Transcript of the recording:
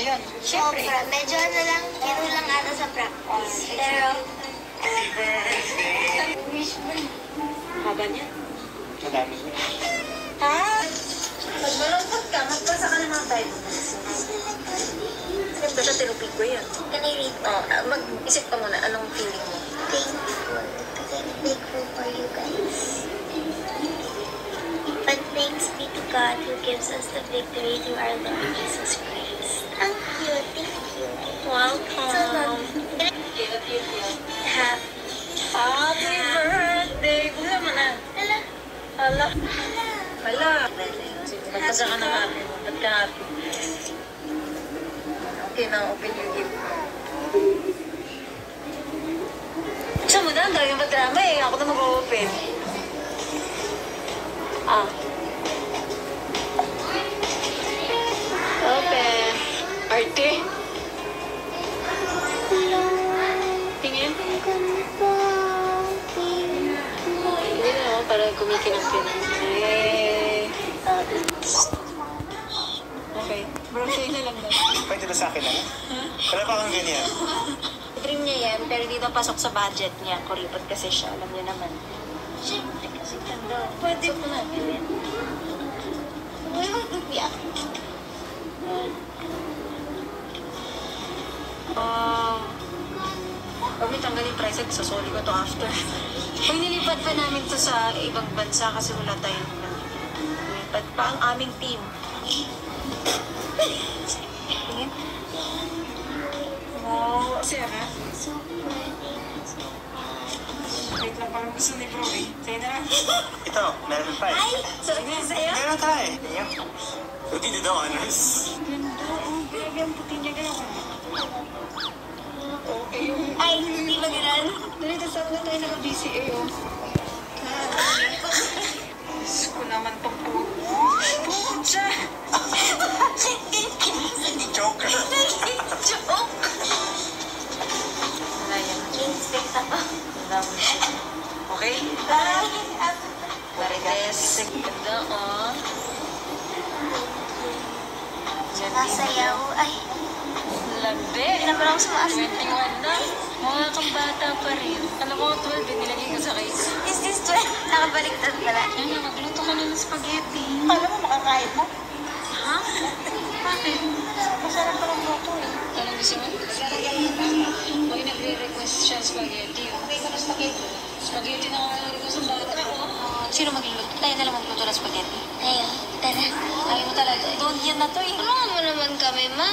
yan. Siyempre. Medyo ano lang, kinulang ata sa practice. Pero, wish mo. Haba niya. Madami. Ha? Pag malungkot ka, magbasa ka ng mga Bibles. Ganda siya, tinupig ko yan. Can I read one? Mag-isip ka muna, anong feeling mo? Thankful. Kasi I'm thankful for you guys. But thanks be to God who gives us the victory through our Lord Jesus Christ. Thank you. Welcome. So lovely. Happy birthday! Bula mo na. Hala. Hala. Hala. Magbasa ka ng happy mo. Ba't ka happy? Okay na, open your gift. Siya mo na, ang dami madrama eh. Ako na mag-open. Open. Arte. Tingin. Hindi na ako, parang kumikinang-kinang. Okay. Bro, sa'yo na lang daw. Pwede ba sa akin na? Wala pa kang ganyan. Dream niya yan, pero hindi daw pasok sa budget niya. Kuripot kasi siya, alam niya naman. Siyempre kasi ganda. Pwede mo na. Uy, mag-upiak. Huwag may tanggalin price at sasoli ko to after. Pag nilipat pa namin to sa ibang bansa kasi wala tayong nilipat pa ang aming team. Tingin. Wow, siya ka? So pretty. Wait lang, parang gusto ni Bro eh. Sa'yo na lang. Ito, meron pa eh. Ay! Sige, sa'yo? Meron ka eh. Buti dito honors. Ganda, oh, grabe ang puti niya gano'n. Okay yung... Ay, hindi ba ganun? Dali, dasal na tayo naka-BCA, oh. Diyos ko naman pang pukot siya. Hindi joker. Joke! Wala yan. Inspect ako. Wala mo siya. Okay? Marites. Ganda, oh. Nasayaw. Ay, Labi. hindi na pala ako sumaas. 21 na. Mga kang bata pa rin. Alam ko, 12 din nilagay ko sa case. Is this 12? Nakabaliktad pala. Yan, nagluto ka na ng spaghetti. Alam mo, makakain mo? Ha? Bakit? Masarap pa ng luto eh. Anong gusto mo? Pag nagre-request siya spaghetti, oh. Okay ko na spaghetti. Spaghetti na request ng bata ko. Sino magluluto? Tayo na lang magluto ng spaghetti. Ayun, tara. Ayaw mo talaga. Doon yan na to eh. Tulungan mo naman kami, ma.